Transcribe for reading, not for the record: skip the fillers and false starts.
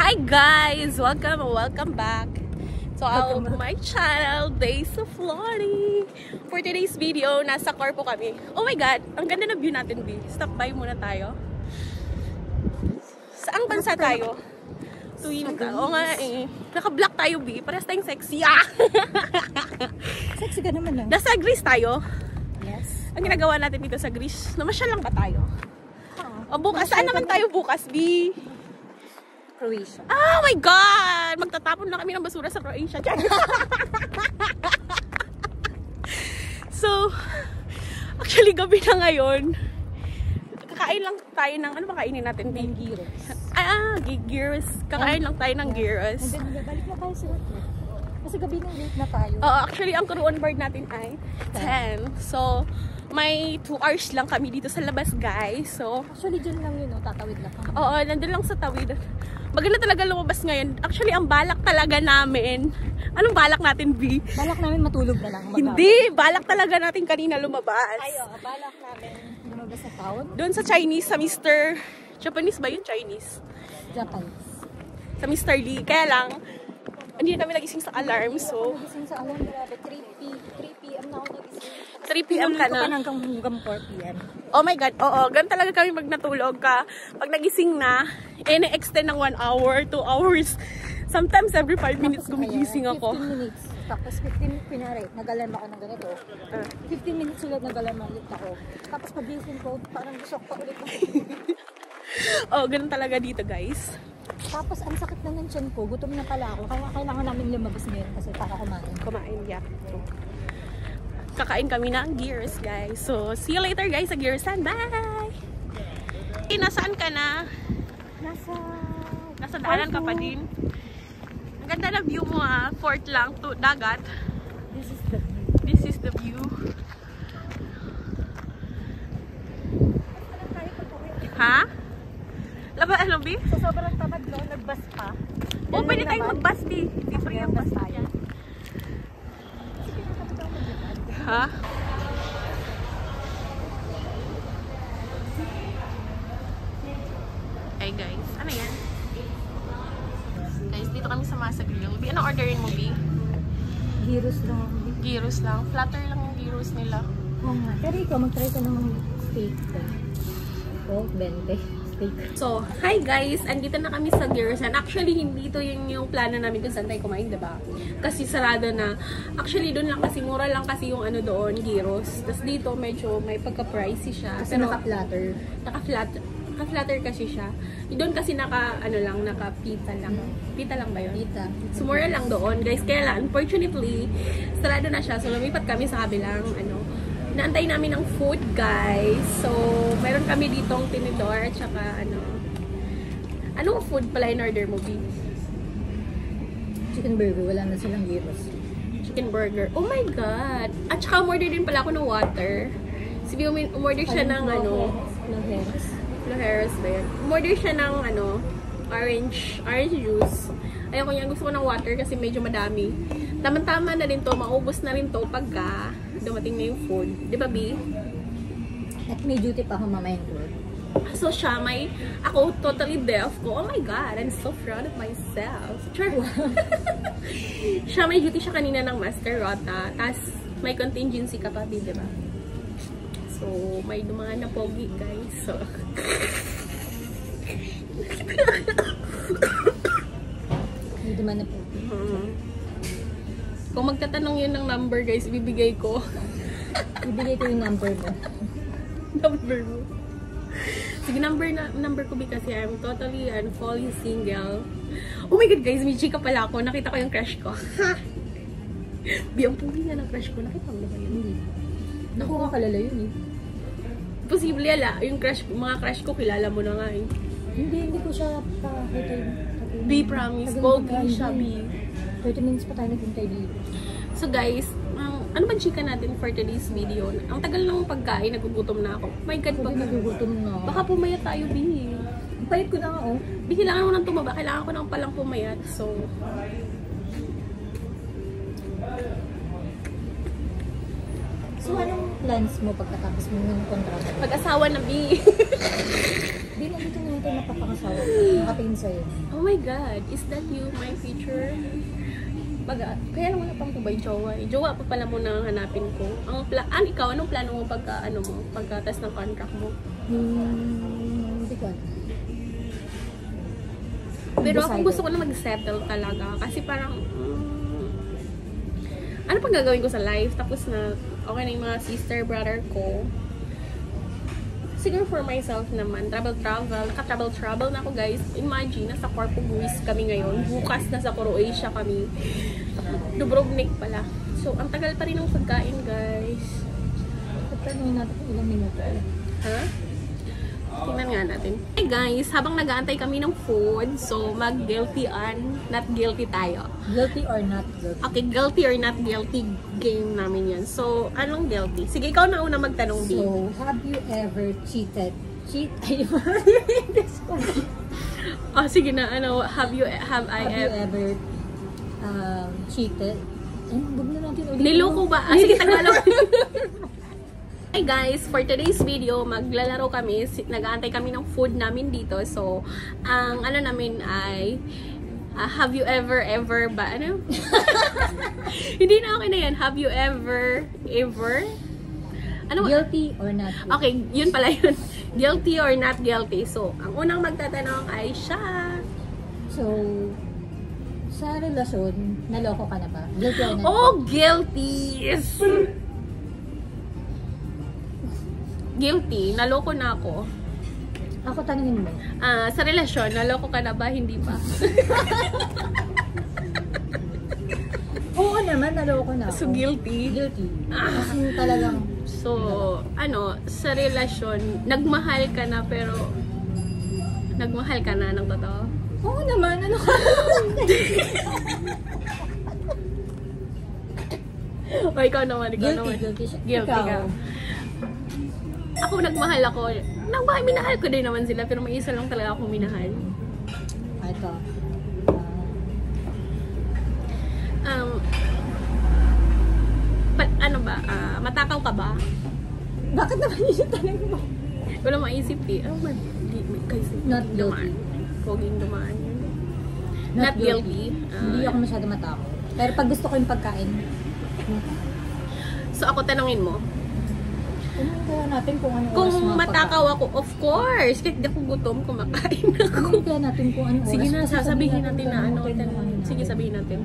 Hi guys! Welcome back to my channel, Days of Lottie. For today's video, nasa car po kami. Oh my god, ang ganda na view natin, B. Stop by muna tayo. Saang bansa tayo? Tuwing ka. Oo nga eh. Naka-black tayo, B. Parehas tayong sexy. Sexy ka naman lang. Nasa Greece tayo. Yes. Ang ginagawa natin dito sa Greece, namasyal lang ba tayo? O bukas, saan naman tayo bukas, B? Croatia. Oh my God! Magtatapon na kami ng basura sa Croatia. So, actually gabi na ngayon. Kakain lang tayo ng, ano ba kainin natin? Gyros. Gyros. Kakain lang tayo ng gyros. And then, balik na tayo sa hotel. Kasi gabi nang late na tayo. Actually, ang crew on board natin ay 10. So, may 2 hours lang kami dito sa labas, guys. So, actually, dyan lang yun, tatawid lang kami. Oo, nandun lang sa tawid. Maganda talaga lumabas ngayon. Actually, ang balak talaga namin. Anong balak natin, B? Balak namin matulog na lang. Hindi, balak talaga natin kanina lumabas. Balak namin lumabas sa town. Doon sa Chinese, sa Mr. Japanese ba yun? Chinese? Japanese. Sa Mr. Lee. Kaya lang, hindi na kami nagising sa alarm, so... Nagising sa alarm, grabe. 3 p.m. na ako nagising. 3 p.m. ka na? Hanggang 4 p.m. Oh my God, oo. Ganun talaga kami pag natulog ka. Pag nagising na, na-extend ng 1 hour, 2 hours. Sometimes every 5 minutes gumigising ako. 15 minutes. Tapos 15, pinari, nag-alarm ako ng ganito. 15 minutes ulit nag-alarm ulit ako. Tapos pagising ko, parang gusto ko pa ulit. Ganun talaga dito, guys. Tapos ang sakit na ng tiyan ko, gutom na pala ako. Kaya kailangan namin lumabas ngayon kasi para kumain. Kumain, yeah. Kakain kami ng gyros, guys. So, see you later, guys, sa gyrosan. Bye! Nasaan ka na? Nasa daanan ka pa din. Ang ganda na view mo, Fort lang to dagat. This is the view. Ha? Laba, ano, B? So, sobrang tamad no? Nag-bus pa. Pwede tayong mag-bus, B. Di free ang bus tayo. Ha? Hey guys, ano yan? Guys, dito kami sa Masa Grill. B, anong orderin mo, B? Gyros lang. Gyros lang. Flatter lang yung gyros nila. Oo nga. Pero ikaw, mag-try ka ng steak. Oh, 20. So, hi guys! Andito na kami sa Gyrosan. Actually, hindi ito yung plano namin kung saan tayo kumain, diba? Kasi sarado na. Actually, doon lang kasi, mura lang kasi yung ano doon, gyros. Tapos dito, medyo may pagka-pricey siya. Kasi naka-flatter. Naka-flatter kasi siya. Doon kasi naka-pita lang. Pita lang ba yun? Pita. So, mura lang doon, guys. Kaya lang, unfortunately, sarado na siya. So, lumipat kami sa kabilang, naantay namin ng food, guys. So, meron kami ditong tinidor at saka anong food pala in order mo, B? Chicken burger. Wala na silang gyros. Chicken burger. Oh my God! At saka umorder din pala ako ng water. Sabi umorder siya ng Loheros ba yun? Umorder siya ng orange juice. Ayoko niya, gusto ko ng water kasi medyo madami. Tama-tama na rin to, maubos na rin to pagka dumating na yung food. Di ba, B? At may duty pa ako mamayang doon. So, ako totally deaf ko. Oh my God, I'm so proud of myself. Sure. May duty siya kanina ng Master Rota. Tapos, may contingency ka pa, di ba? So, may dumaan na pogi, guys. So, may dumaan na pogi. Kung magtatanong yun ng number, guys, ibibigay ko. Ibigay ko yung number mo. Number mo. Sige, number ko kasi I'm totally and fully single. Oh my God, guys, may chika pala ako. Nakita ko yung crush ko. Biyang puli nga ng crush ko. Nakita mo ba yun? Hindi. Naku, kakalala yun eh. Posible yung mga crush ko, kilala mo na nga eh. Hindi ko siya pakita yung... B, promise. Pogi siya, B. 30 minutes pa tayo naghintay dito. So guys, ano ba chika natin for today's video? Ang tagal ng pagkain, nagugutom na ako. My God, nagugutom na. Baka pumayat tayo, B. Ang payat ko na nga, oh. B, kailangan mo nang tumaba. Kailangan ko nang palang pumayat. So, anong plans mo pagkatapos mo ng kontrata? pag-asawa na, B. Di na dito naman tayo napapangasawa. Nakatingin sa'yo. Oh my God, is that you, my future? Kaya lang wala pang kubay jowa eh. Jowa pa pala muna ang hanapin ko. Ikaw, anong plano mo pagka-test ng contract mo? Hindi ko alam. Pero ako gusto ko na mag-settle talaga. Kasi parang, ano pang gagawin ko sa life? Tapos na, okay na yung mga sister, brother ko. Siguro for myself naman, naka-travel na ako guys. Imagine, nasa Corpus Christi kami ngayon. Bukas nasa Croatia kami. Dubrovnik pala. So, ang tagal pa rin ng pagkain guys. Tanungin natin kung ilang minuto. Ha? Tingnan nga natin. Hey guys, habang nag-aantay kami ng food, so mag-guilty on, not guilty tayo. Guilty or not guilty? Okay, guilty or not guilty game namin yan. So, anong guilty? Sige, ikaw na una magtanong, B. So, have you ever cheated? Oh, sige na, ano, have I Have you ever cheated? Huwag na natin ulit. Niloko ba? Sige, Tagalog. Hey guys, for today's video, maglalaro kami. Nag-aantay kami ng food namin dito. So, ang ano namin ay, have you ever ba? Ano? Hindi na okay na yan. Have you ever? Ano? Guilty or not guilty? Okay, yun pala yun. Guilty or not guilty. So, ang unang magtatanong ay siya. So, sa relasyon, naloko ka na ba? Guilty or not? Oh, guilty! Guilty. Naloko na ako. Ako tanungin mo. Sa relasyon, naloko ka na ba? Hindi pa. Oo naman, naloko na ako. So, guilty. Guilty. Kasi talagang... So, sa relasyon, nagmahal ka na pero nagmahal ka na ng totoo? Oo naman, ano ka? O, ikaw naman. Guilty. Guilty ka. Ako nagmahal ako. Minahal ko din naman sila pero may isa lang talaga akong minahal. Ito. Ano ba? Matakaw ka ba? Bakit naman yun yung tanong mo? Wala maisip eh. Kasi Not guilty. Poging dumaan yun. Not guilty. Hindi ako masyado matakot. Pero pag gusto ko yung pagkain, So ako tanungin mo. kaya natin kung ano Kung oras mga matakaw ako, of course. Kahit di ako gutom, kumakain ako. Kaya natin kung ano oras. Sige na, Kasi sasabihin sabihin natin na ano. natin. Sige, sabihin natin.